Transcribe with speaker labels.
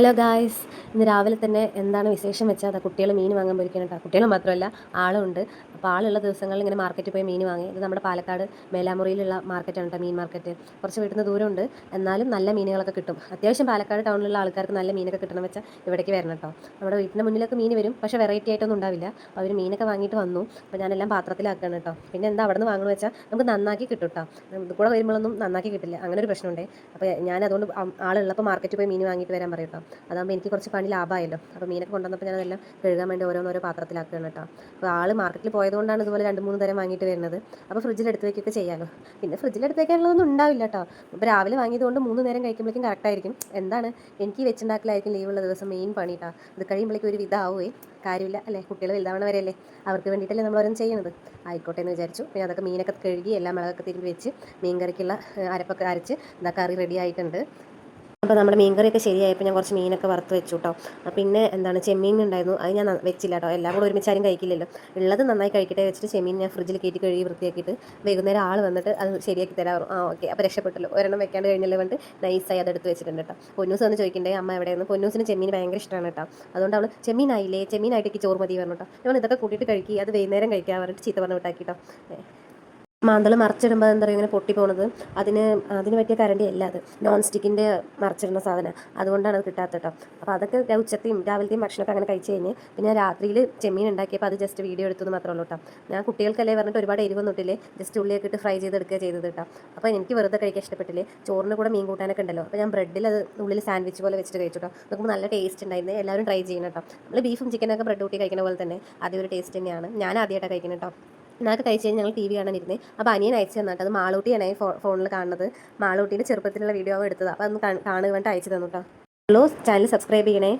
Speaker 1: Hello guys, ഇന്ന് രാവിലെ തന്നെ എന്താണ് വിശേഷം വെച്ചാൽ അതാ കുട്ടികൾ മീൻ വാങ്ങാൻ പോയിരിക്കണം കേട്ടോ. കുട്ടികൾ മാത്രമല്ല, ആളുണ്ട്. അപ്പോൾ ആളുള്ള ദിവസങ്ങളിൽ ഇങ്ങനെ മാർക്കറ്റിൽ പോയി മീൻ വാങ്ങി. ഇത് നമ്മുടെ പാലക്കാട് മേലാമുറിയിലുള്ള മാർക്കറ്റാണ് കേട്ടോ, മീൻ മാർക്കറ്റ്. കുറച്ച് വീട്ടിൽ നിന്ന് ദൂരമുണ്ട്, എന്നാലും നല്ല മീനുകളൊക്കെ കിട്ടും. അത്യാവശ്യം പാലക്കാട് ടൗണിലുള്ള ആൾക്കാർക്ക് നല്ല മീനൊക്കെ കിട്ടണം വെച്ചാൽ ഇവിടേക്ക് വരണം കേട്ടോ. നമ്മുടെ വീട്ടിൻ്റെ മുന്നിലൊക്കെ മീൻ വരും, പക്ഷേ വെറൈറ്റി ആയിട്ടൊന്നും ഉണ്ടാവില്ല. അവർ മീനൊക്കെ വാങ്ങിയിട്ട് വന്നു. അപ്പോൾ ഞാനെല്ലാം പാത്രത്തിലാക്കുകയാണ് കേട്ടോ. പിന്നെ എന്താ അവിടെ നിന്ന് വാങ്ങുന്നത് വെച്ചാൽ നമുക്ക് നന്നാക്കി കിട്ടും കേട്ടോ. ഇത് കൂടെ വരുമ്പോഴൊന്നും നന്നാക്കി കിട്ടില്ല, അങ്ങനെ ഒരു പ്രശ്നമുണ്ട്. അപ്പോൾ ഞാൻ അതുകൊണ്ട് ആളുള്ളപ്പോൾ മാർക്കറ്റിൽ പോയി മീൻ വാങ്ങിയിട്ട് വരാൻ പറയും കേട്ടോ. അതാകുമ്പോൾ എനിക്ക് കുറച്ച് പണി ലാഭമായല്ലോ. അപ്പോൾ മീനൊക്കെ കൊണ്ടുവന്നപ്പോൾ ഞാനെല്ലാം കഴുകാൻ വേണ്ടി ഓരോന്നോരോ പാത്രത്തിലാക്കുകയാണ് കേട്ടോ. അപ്പോൾ ആൾ മാർക്കറ്റിൽ പോയതുകൊണ്ടാണ് ഇതുപോലെ 2-3 തരം വാങ്ങിയിട്ട് വരുന്നത്. അപ്പോൾ ഫ്രിഡ്ജിലെടുത്ത് വയ്ക്കുകയൊക്കെ ചെയ്യാമല്ലോ. പിന്നെ ഫ്രിഡ്ജിലെടുത്ത് വയ്ക്കാനുള്ളതൊന്നും ഉണ്ടാവില്ല കേട്ടോ. ഇപ്പോൾ രാവിലെ വാങ്ങിയതുകൊണ്ട് 3 നേരം കഴിക്കുമ്പോഴേക്കും കറക്റ്റായിരിക്കും. എന്താണ് എനിക്ക് വെച്ചുണ്ടാക്കലായിരിക്കും ലീവുള്ള ദിവസം മെയിൻ പണി കേട്ടോ. ഇത് കഴിയുമ്പോഴേക്കും ഒരു വിധമാവുമേ. കാര്യമില്ല അല്ലേ, കുട്ടികൾ വലുതാവണ വരെയല്ലേ, അവർക്ക് വേണ്ടിയിട്ടല്ലേ നമ്മൾ ഓരോന്നും ചെയ്യുന്നത്. ആയിക്കോട്ടെ എന്ന് വിചാരിച്ചു. പിന്നെ അതൊക്കെ മീനൊക്കെ കഴുകി എല്ലാം മുളകൊക്കെ തിരുമ്പി വെച്ച് മീൻ കറിക്കുള്ള അരപ്പൊക്കെ അരച്ച് ഇതാ കറി റെഡി ആയിട്ടുണ്ട്. അപ്പോൾ നമ്മുടെ മീൻ കറിയൊക്കെ ശരിയായപ്പോൾ ഞാൻ കുറച്ച് മീനൊക്കെ വറുത്ത് വെച്ചു കേട്ടോ. പിന്നെ എന്താണ് ചെമ്മീൻ ഉണ്ടായിരുന്നു, അത് ഞാൻ വെച്ചില്ല കേട്ടോ. എല്ലാം കൂടെ ഒരുമിച്ചാരും കഴിക്കില്ലല്ലോ. ഉള്ളത് നന്നായി കഴിക്കട്ടെ വെച്ചിട്ട് ചെമ്മീൻ ഞാൻ ഫ്രിഡ്ജിൽ കയറ്റി കഴുകി വൃത്തിയാക്കിയിട്ട് വൈകുന്നേരം ആൾ വന്നിട്ട് അത് ശരിയാക്കി തരാറും. ഓക്കെ, അപ്പോൾ രക്ഷപ്പെട്ടല്ലോ. ഒരെണ്ണം വെക്കാണ്ട് കഴിഞ്ഞല്ലേ വേണ്ടി നൈസായി അതെടുത്ത് വെച്ചിട്ടുണ്ട് കേട്ടോ. പൊന്നൂസ് വന്ന് ചോദിക്കണ്ടേ അമ്മ എവിടെയെന്ന്. പൊന്നൂസിന് ചെമ്മീൻ ഭയങ്കര ഇഷ്ടമാണ് കേട്ടോ. അതുകൊണ്ട് അവൾ ചെമ്മീനായില്ലേ, ചെമ്മീനായിട്ടേക്ക് ചോറ് മതി പറഞ്ഞു കേട്ടോ. ഞാൻ ഇതൊക്കെ കൂട്ടിയിട്ട് കഴിക്കുക, അത് വൈകുന്നേരം കഴിക്കാൻ പറഞ്ഞിട്ട് ചീത്ത പറഞ്ഞു വിട്ടാക്കി കേട്ടോ. മാന്തൾ മറിച്ചിടുമ്പോൾ എന്താ പറയുക ഇങ്ങനെ പൊട്ടി പോണത്, അതിന് പറ്റിയ കരണ്ടി അല്ല അത്, നോൺ സ്റ്റിക്കിൻ്റെ മറിച്ചിടുന്ന സാധനം, അതുകൊണ്ടാണ് അത് കിട്ടാത്തത് കേട്ടോ. അപ്പോൾ അതൊക്കെ ഉച്ചത്തെയും രാവിലത്തെയും ഭക്ഷണമൊക്കെ അങ്ങനെ കഴിച്ച് കഴിഞ്ഞ് പിന്നെ രാത്രിയിൽ ചെമ്മീൻ ഉണ്ടാക്കിയപ്പോൾ അത് ജസ്റ്റ് വീഡിയോ എടുത്തെന്ന് മാത്രമേ ഉള്ളൂ കേട്ടോ. ഞാൻ കുട്ടികൾക്കല്ലേ പറഞ്ഞിട്ട് ഒരുപാട് എരിവൊന്നും ഇട്ടില്ലേ, ജസ്റ്റ് ഉള്ളിയൊക്കെ ഇട്ട് ഫ്രൈ ചെയ്തെടുക്കുക ചെയ്തത് കേട്ടോ. അപ്പോൾ എനിക്ക് വെറുതെ കഴിക്കാൻ ഇഷ്ടപ്പെട്ടില്ലേ, ചോറിന് കൂടെ മീൻ കൂട്ടാനൊക്കെ ഉണ്ടല്ലോ. അപ്പോൾ ഞാൻ ബ്രെഡിൽ അത് ഉള്ളിൽ സാൻഡ്വിച്ച് പോലെ വെച്ചിട്ട് കഴിച്ചു കേട്ടോ. നോക്കുമ്പോൾ നല്ല ടേസ്റ്റ് ഉണ്ടായിരുന്നു. എല്ലാവരും ട്രൈ ചെയ്യണം കേട്ടോ. നമ്മൾ ബീഫും ചിക്കനൊക്കെ ബ്രെഡ് കൂട്ടി കഴിക്കുന്ന പോലെ തന്നെ അതേ ഒരു ടേസ്റ്റ് തന്നെയാണ്. ഞാൻ ആദ്യമായിട്ടാണ് കഴിക്കുന്നത് കേട്ടോ. എന്നൊക്കെ കഴിച്ച് കഴിഞ്ഞ് ഞങ്ങൾ ടി വി കാണാനിരുന്നേ. അപ്പോൾ അനിയൻ അയച്ചു തന്നിട്ട്, അത് മാളൂട്ടിയാണ് ഫോണിൽ കാണുന്നത്. മാളൂട്ടിയുടെ ചെറുപ്പത്തിലുള്ള വീഡിയോ എടുത്തത്. അപ്പോൾ അതൊന്ന് കാണുക വേണ്ടി അയച്ചു തന്നു കേട്ടോ. ഹലോ, ചാനൽ സബ്സ്ക്രൈബ് ചെയ്യണേ.